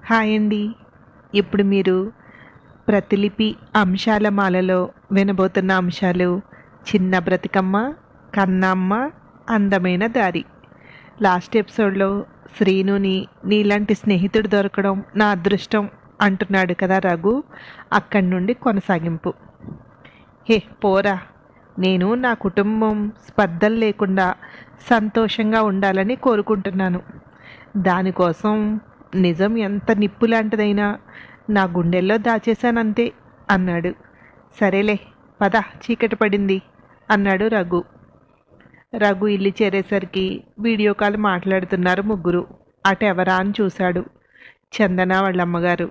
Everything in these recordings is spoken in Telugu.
హాయ్ అండి. ఇప్పుడు మీరు ప్రతిలిపి అంశాల మాలలో వినబోతున్న అంశాలు చిన్న బ్రతికమ్మ, కన్నమ్మ, అందమైన దారి. లాస్ట్ ఎపిసోడ్లో శ్రీనుని నీలాంటి స్నేహితుడు దొరకడం నా అదృష్టం అంటున్నాడు కదా రఘు. అక్కడి నుండి కొనసాగింపు. హే పోరా, నేను నా కుటుంబం స్పర్ధలు లేకుండా సంతోషంగా ఉండాలని కోరుకుంటున్నాను. దానికోసం నిజం ఎంత నిప్పు లాంటిదైనా నా గుండెల్లో దాచేశానంతే అన్నాడు. సరేలే పద, చీకటి పడింది అన్నాడు రఘు. రఘు ఇల్లు చేరేసరికి వీడియో కాల్ మాట్లాడుతున్నారు ముగ్గురు. అటెవరా అని చూశాడు. చందన వాళ్ళ అమ్మగారు.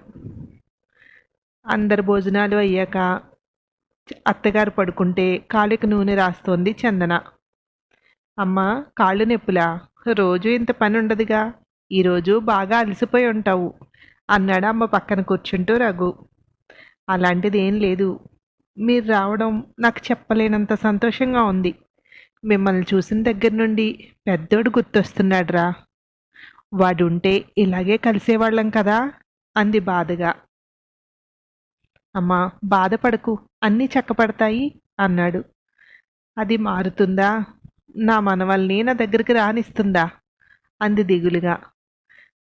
అందరు భోజనాలు అయ్యాక అత్తగారు పడుకుంటే కాళ్ళకి నూనె రాస్తోంది చందన. అమ్మా, కాళ్ళు నొప్పులా? రోజు ఇంత పని ఉండదుగా, ఈరోజు బాగా అలసిపోయి ఉంటావు అన్నాడు అమ్మ పక్కన కూర్చుంటూ రఘు. అలాంటిది ఏం లేదు, మీరు రావడం నాకు చెప్పలేనంత సంతోషంగా ఉంది. మిమ్మల్ని చూసిన దగ్గర నుండి పెద్దోడు గుర్తొస్తున్నాడురా. వాడుంటే ఇలాగే కలిసేవాళ్ళం కదా అంది బాధగా. అమ్మా, బాధపడకు, అన్నీ చక్కపడతాయి అన్నాడు. అది మారుతుందా? నా మనవల్ని నా దగ్గరికి రానిస్తుందా అంది దిగులుగా.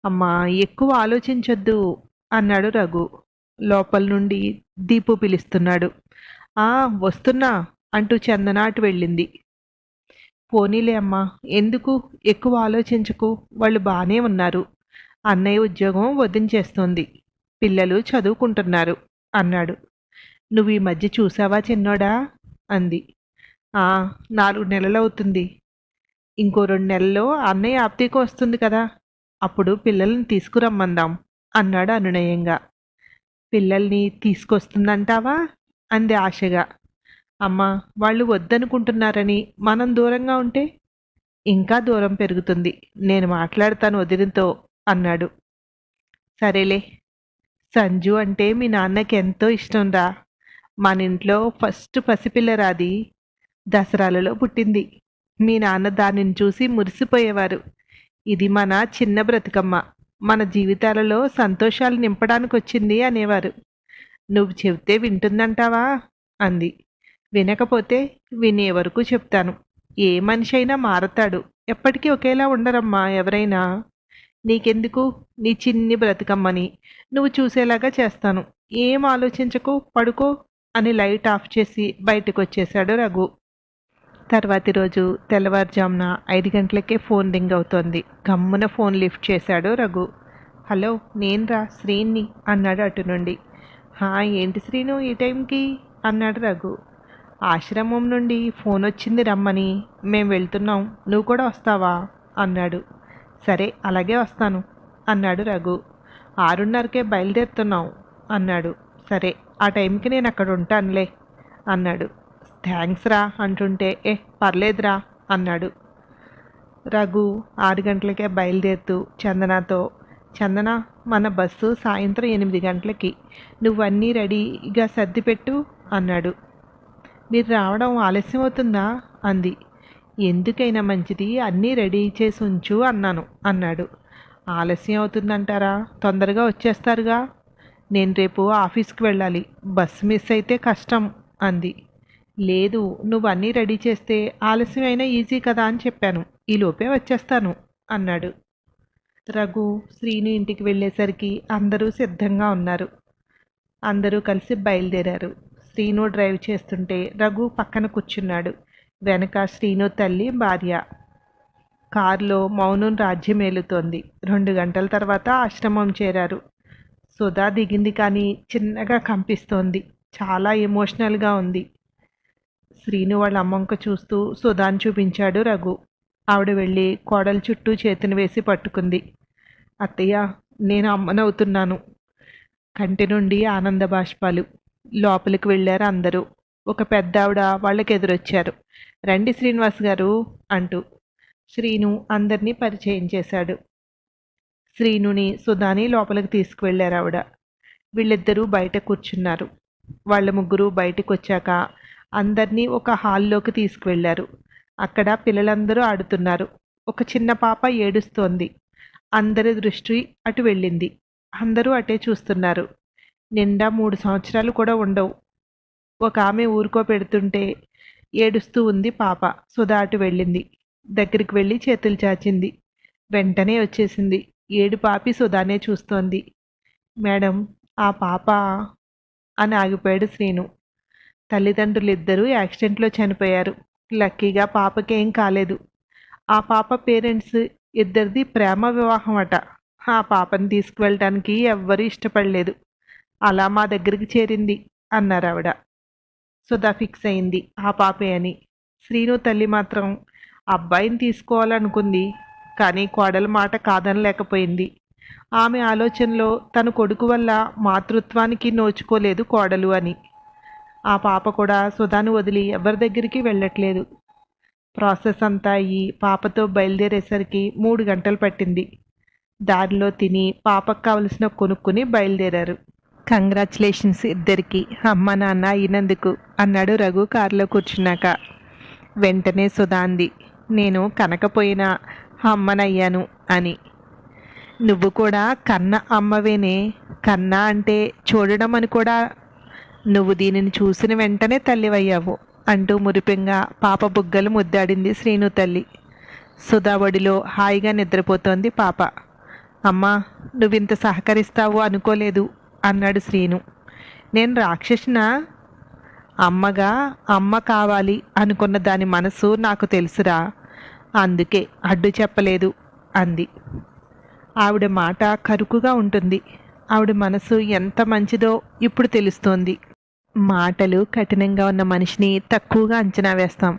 అమ్మా, ఎక్కువ ఆలోచించొద్దు అన్నాడు రఘు. లోపల నుండి దీపు పిలుస్తున్నాడు. ఆ వస్తున్నా అంటూ చందన అటు వెళ్ళింది. పోనీలే అమ్మా, ఎందుకు ఎక్కువ ఆలోచించకు, వాళ్ళు బాగానే ఉన్నారు. అన్నయ్య ఉద్యోగం వదిలించేస్తోంది, పిల్లలు చదువుకుంటున్నారు అన్నాడు. నువ్వు ఈ మధ్య చూసావా చిన్నోడా అంది. 4 నెలలు అవుతుంది. ఇంకో 2 నెలల్లో అన్నయ్య ఆప్తికి వస్తుంది కదా, అప్పుడు పిల్లల్ని తీసుకురమ్మందాం అన్నాడు అనునయంగా. పిల్లల్ని తీసుకొస్తుందంటావా అంది ఆశగా. అమ్మా, వాళ్ళు వద్దనుకుంటున్నారని మనం దూరంగా ఉంటే ఇంకా దూరం పెరుగుతుంది. నేను మాట్లాడతాను వదినతో అన్నాడు. సరేలే. సంజు అంటే మీ నాన్నకి ఎంతో ఇష్టం రా. మన ఇంట్లో ఫస్ట్ పసిపిల్లరాది, దసరాలలో పుట్టింది. మీ నాన్న దానిని చూసి మురిసిపోయేవారు. ఇది మన చిన్న బ్రతుకమ్మ, మన జీవితాలలో సంతోషాలు నింపడానికి వచ్చింది అనేవారు. నువ్వు చెబితే వింటుందంటావా అంది. వినకపోతే వినే వరకు చెప్తాను. ఏ మనిషి అయినా మారతాడు, ఎప్పటికీ ఒకేలా ఉండరమ్మా ఎవరైనా. నీకెందుకు, నీ చిన్ని బ్రతుకమ్మని నువ్వు చూసేలాగా చేస్తాను. ఏం ఆలోచించకు, పడుకో అని లైట్ ఆఫ్ చేసి బయటకు వచ్చేశాడు రఘు. తర్వాతి రోజు తెల్లవారుజామున 5 గంటలకే ఫోన్ రింగ్ అవుతోంది. గమ్మున ఫోన్ లిఫ్ట్ చేశాడు రఘు. హలో, నేనురా శ్రీని అన్నాడు అటు నుండి. ఏంటి శ్రీను ఈ టైంకి అన్నాడు రఘు. ఆశ్రమం నుండి ఫోన్ వచ్చింది రమ్మని, మేం వెళ్తున్నాం, నువ్వు కూడా వస్తావా అన్నాడు. సరే అలాగే వస్తాను అన్నాడు రఘు. 6:30కే బయలుదేరుతున్నాం అన్నాడు. సరే, ఆ టైంకి నేను అక్కడ ఉంటానులే అన్నాడు. థ్యాంక్స్ రా అంటుంటే పర్లేదురా అన్నాడు. రఘు 6 గంటలకే బయలుదేరుతూ చందనతో, చందన, మన బస్సు సాయంత్రం 8 గంటలకి, నువ్వన్నీ రెడీగా సర్దిపెట్టు అన్నాడు. మీరు రావడం ఆలస్యం అవుతుందా అంది. ఎందుకైనా మంచిది అన్నీ రెడీ చేసి ఉంచు అన్నాడు. ఆలస్యం అవుతుందంటారా? తొందరగా వచ్చేస్తారుగా. నేను రేపు ఆఫీస్కి వెళ్ళాలి, బస్సు మిస్ అయితే కష్టం అంది. లేదు, నువ్వు అన్నీ రెడీ చేస్తే ఆలస్యం అయినా ఈజీ కదా అని చెప్పాను. ఈలోపే వచ్చేస్తాను అన్నాడు. రఘు శ్రీను ఇంటికి వెళ్ళేసరికి అందరూ సిద్ధంగా ఉన్నారు. అందరూ కలిసి బయలుదేరారు. శ్రీను డ్రైవ్ చేస్తుంటే రఘు పక్కన కూర్చున్నాడు. వెనక శ్రీను తల్లి, భార్య. కారులో మౌనం రాజ్యమేలుతోంది. 2 గంటల తర్వాత ఆశ్రమం చేరారు. సుధా దిగింది కానీ చిన్నగా కంపిస్తోంది. చాలా ఎమోషనల్గా ఉంది. శ్రీను వాళ్ళ అమ్మంక చూస్తూ సుధాని చూపించాడు రఘు. ఆవిడ వెళ్ళి కోడల చుట్టూ చేతిని వేసి పట్టుకుంది. అత్తయ్య, నేను అమ్మనవుతున్నాను. కంటి నుండి ఆనంద బాష్పాలు. లోపలికి వెళ్ళారు అందరూ. ఒక పెద్ద ఆవిడ వాళ్ళకి ఎదురొచ్చారు. రండి శ్రీనివాస్ గారు అంటూ. శ్రీను అందరినీ పరిచయం చేశాడు. శ్రీనుని సుధాని లోపలికి తీసుకువెళ్ళారు ఆవిడ. వీళ్ళిద్దరూ బయట కూర్చున్నారు. వాళ్ళ ముగ్గురు బయటకు వచ్చాక అందరినీ ఒక హాల్లోకి తీసుకువెళ్ళారు. అక్కడ పిల్లలందరూ ఆడుతున్నారు. ఒక చిన్న పాప ఏడుస్తోంది. అందరి దృష్టి అటు వెళ్ళింది. అందరూ అటే చూస్తున్నారు. నిండా 3 సంవత్సరాలు కూడా ఉండవు. ఒక ఆమె ఊరుకోపెడుతుంటే ఏడుస్తూ ఉంది పాప. సుధా అటు వెళ్ళింది. దగ్గరికి వెళ్ళి చేతులు చాచింది. వెంటనే వచ్చేసింది. ఏడుపాపి సుధానే చూస్తోంది. మేడం, ఆ పాప అని ఆగిపోయాడు శ్రీను. తల్లిదండ్రులిద్దరూ యాక్సిడెంట్లో చనిపోయారు. లక్కీగా పాపకేం కాలేదు. ఆ పాప పేరెంట్స్ ఇద్దరిది ప్రేమ వివాహం అట. ఆ పాపని తీసుకువెళ్ళటానికి ఎవ్వరూ ఇష్టపడలేదు. అలా మా దగ్గరికి చేరింది అన్నారావిడ. సుధా ఫిక్స్ అయింది ఆ పాపే అని. శ్రీను తల్లి మాత్రం అబ్బాయిని తీసుకోవాలనుకుంది. కానీ కోడల మాట కాదనలేకపోయింది. ఆమె ఆలోచనలో తన కొడుకు వల్ల మాతృత్వానికి నోచుకోలేదు కోడలు అని. ఆ పాప కూడా సుధాను వదిలి ఎవరి దగ్గరికి వెళ్ళట్లేదు. ప్రాసెస్ అంతా అయ్యి పాపతో బయలుదేరేసరికి 3 గంటలు పట్టింది. దారిలో తిని పాపకు కావలసిన కొనుక్కుని బయలుదేరారు. కంగ్రాచులేషన్స్ ఇద్దరికి, అమ్మ నాన్న అయినందుకు అన్నాడు రఘు కారులో కూర్చున్నాక. వెంటనే సుధా అంది, నేను కనకపోయినా అమ్మనయ్యాను అని. నువ్వు కూడా కన్న అమ్మవేనే. కన్న అంటే చూడడం అని కూడా. నువ్వు దీనిని చూసిన వెంటనే తల్లివయ్యావు అంటూ మురిపెంగా పాప బుగ్గలు ముద్దాడింది శ్రీను తల్లి. సుధా ఒడిలో హాయిగా నిద్రపోతోంది పాప. అమ్మా, నువ్వింత సహకరిస్తావు అనుకోలేదు అన్నాడు శ్రీను. నేను రాక్షసునా? అమ్మగా అమ్మ కావాలి అనుకున్న దాని మనసు నాకు తెలుసురా, అందుకే అడ్డు చెప్పలేదు అంది. ఆవిడ మాట కరుకుగా ఉంటుంది. ఆవిడ మనసు ఎంత మంచిదో ఇప్పుడు తెలుస్తోంది. మాటలు కఠినంగా ఉన్న మనిషిని తక్కువగా అంచనా వేస్తాం.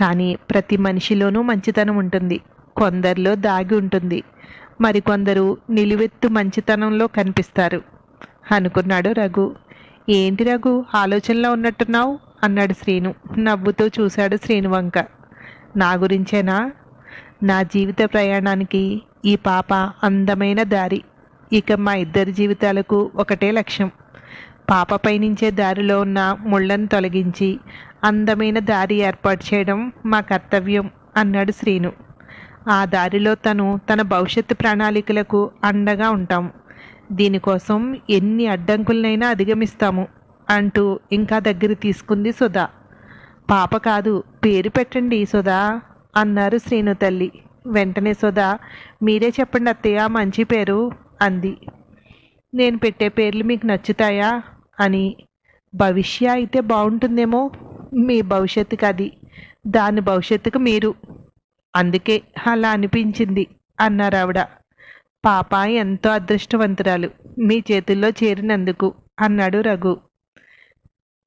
కానీ ప్రతి మనిషిలోనూ మంచితనం ఉంటుంది. కొందరిలో దాగి ఉంటుంది. మరికొందరు నిలువెత్తు మంచితనంలో కనిపిస్తారు అనుకున్నాడు రఘు. ఏంటి రఘు, ఆలోచనలో ఉన్నట్టున్నావు అన్నాడు శ్రీను. నవ్వుతూ చూశాడు శ్రీను వంక. నా గురించేనా? నా జీవిత ప్రయాణానికి ఈ పాప అందమైన దారి. ఇక మా ఇద్దరి జీవితాలకు ఒకటే లక్ష్యం. పాప పయనించే దారిలో ఉన్న ముళ్ళను తొలగించి అందమైన దారి ఏర్పాటు చేయడం మా కర్తవ్యం అన్నాడు శ్రీను. ఆ దారిలో తన భవిష్యత్తు ప్రణాళికలకు అండగా ఉంటాం. దీనికోసం ఎన్ని అడ్డంకులనైనా అధిగమిస్తాము అంటూ ఇంకా దగ్గర తీసుకుంది సుధా. పాప కాదు, పేరు పెట్టండి సుధా అన్నారు శ్రీను తల్లి. వెంటనే సుధా, మీరే చెప్పండి అత్తయ్య మంచి పేరు అంది. నేను పెట్టే పేర్లు మీకు నచ్చుతాయా అని. భవిష్య అయితే బాగుంటుందేమో. మీ భవిష్యత్తుకు అది, దాని భవిష్యత్తుకు మీరు. అందుకే అలా అనిపించింది అన్నారావిడ. పాప ఎంతో అదృష్టవంతురాలు మీ చేతుల్లో చేరినందుకు అన్నాడు రఘు.